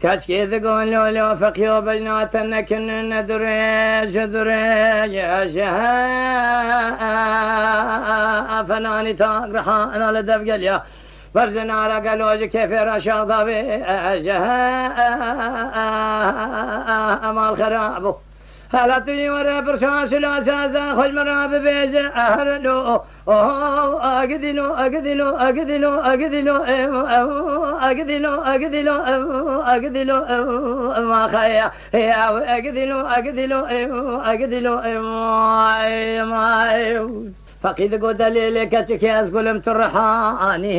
كاشكي تقول لو فقيو بجنات نكن ندريج يا شها فناني تاقرحا انا لدفقل يا فرزنا رقلوج كيف رشاق ضبي جها مال خرابو هلا تجي ورا برشاش الاساس خذ مرا ببيج اهرلو اقدلو ما خيا يا اقدلو ما فقيد قد ليلك تكياس قلم ترحاني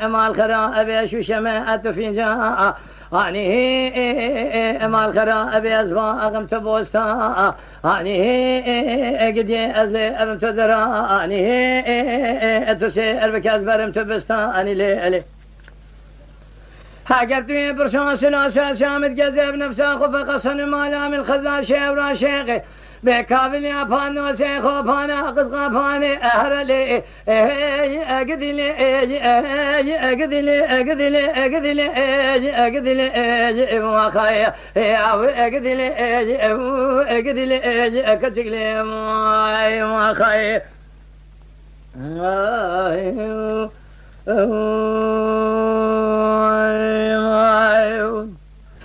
ما الخراب يشو شماءة في جاء اني ما الخراب يزبا اغم تبوستا اني قد ازلي ابم تدرا اني تسير بك ازبرم تبستا اني ليلي هاقرتني برشان سلاسة شامد قذب نفسه خفق مالا من خزان شيورا شيخي بكابل يا فانو سيخو فانا قصقا فاني اهرلي اقدلي وخايا اقدلي كتشكلي وخايا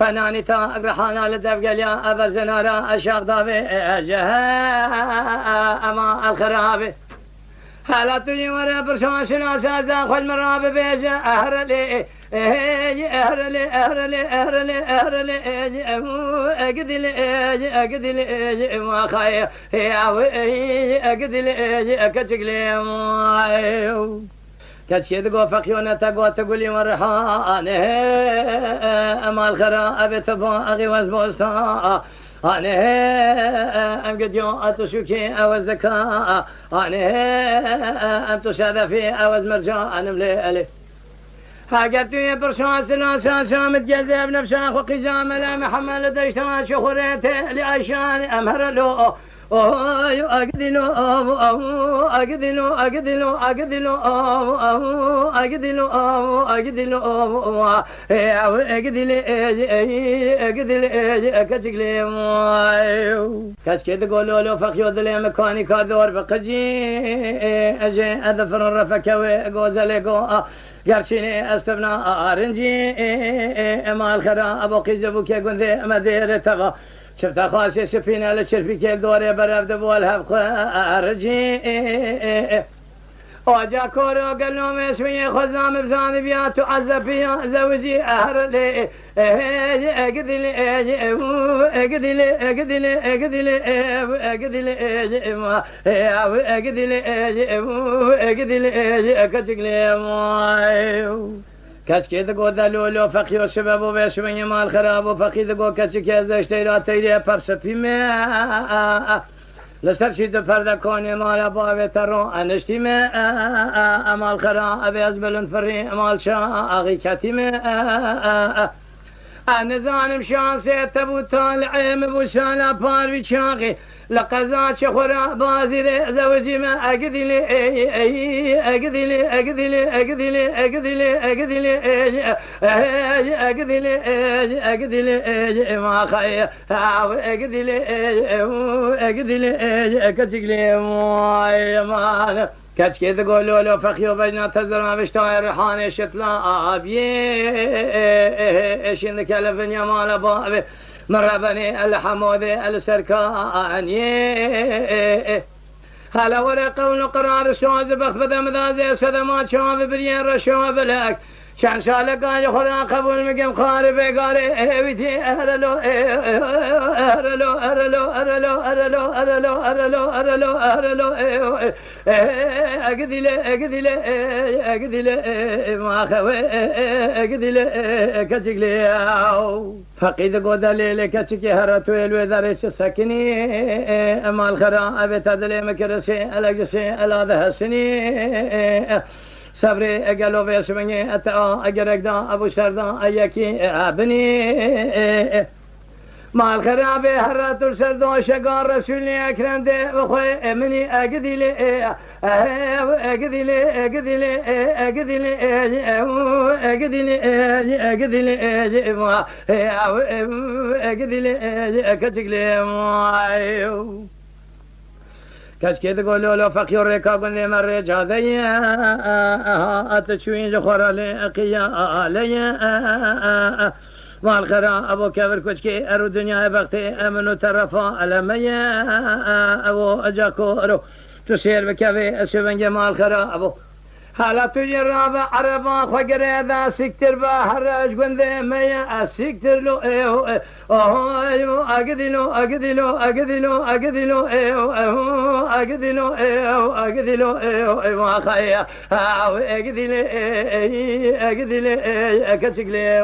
فناني تاقرحانا لدفقل يا أبا زنارا أشاق ضابي أما الخرابي هلا تجي ورا برشان شناسا خذ مرابي بيجا أهرلي اقدلي ما خايا اقدلي كتشكلي كتشيد قو فقيونة تقو تقولي مرحان أما الخراب تباغي وزبوستا أنا أم قد يوم أتشوكي أو الزكاة أنا أم تشاذفي أو المرجان مليلي هاقبتو يبرشان سلاسا سامد جذب نفسا وقزام لا محمد دشتان شخوريتي لعشان أمهر له اقدلو كتشكلي كشكي تقولوا له فخيو ذلي مكاني كادور بقجي اجي اذفر الرفكوي غوزليغو قرشيني استبنا ارنجي اما الخرا ابو قيزبو كي قنزي مدير تغا شفت خاصي سفينة لشرفي كيل دوري برفد بولها خارجي وجا كورو قال لهم اسمي خزام بزاني بيات تعذب فيها زوجي اهرلي كشكي تقو دلولو فقيو سببو بسوين مال خرابو فقي تقو كشكي زشتيرا تيري پرسپي مي لسرشي تفرد كوني مال باوي ترو انشتي مي مال خراب ازبلن فري مال شاغي كتي مي انا زانم شانسي تبو طالعي مبوشالا باروي شاغي لقزات شخورا بازي زوجي ما اقدلي ما خير اقدلي كتشكلي ما كتشكي تقولوا له فخيو بجنا تزرع بشتاي ريحاني شتلا ابي ايش انك الفن يا مال بابي مربني الحمودي السركاني هلا ورقه ونقرار الشوز بخفض مذازي سدمات شوف بريان رشوف لك شان شالك قاجة خرا قبول مقام خارب قاري اهويتي اهرلو اقدلي ما خوي اقدلي كتشكلي فقيد قود الليل كتشكي هرتو الوذرش سكني اما الخرا ابي تدلي مكرسي الاجسي الاذه سني صبري اقلو في اسمني اتا اقرق دا ابو سردا ايكي ابني مع الخرابة هرات السردو شقار رسول أكرم دي وخوي مني أقدي لي أقدي لي أقدي لي أقدي لي أقدي لي أقدي لي أقدي لي كتك لي كشكي تقولوا له فقير ركاب مرة جادي أتشوين جخورا لقيا لي والخرا أبو كبر كشكي أرو دنيا بختي أمنو ترفا ألمية أبو أجاكورو تسير بكبي أسوين جمال خرا أبو حالا تجرب عربا خقر ذا سكتر بحرج قندي ميا سكتر لو ايو ايو اقدلو اقدلو اقدلو اقدلو ايو اقدلو ايو اقدلو ايو ايو خيا اقدلي اقدلي كتشكلي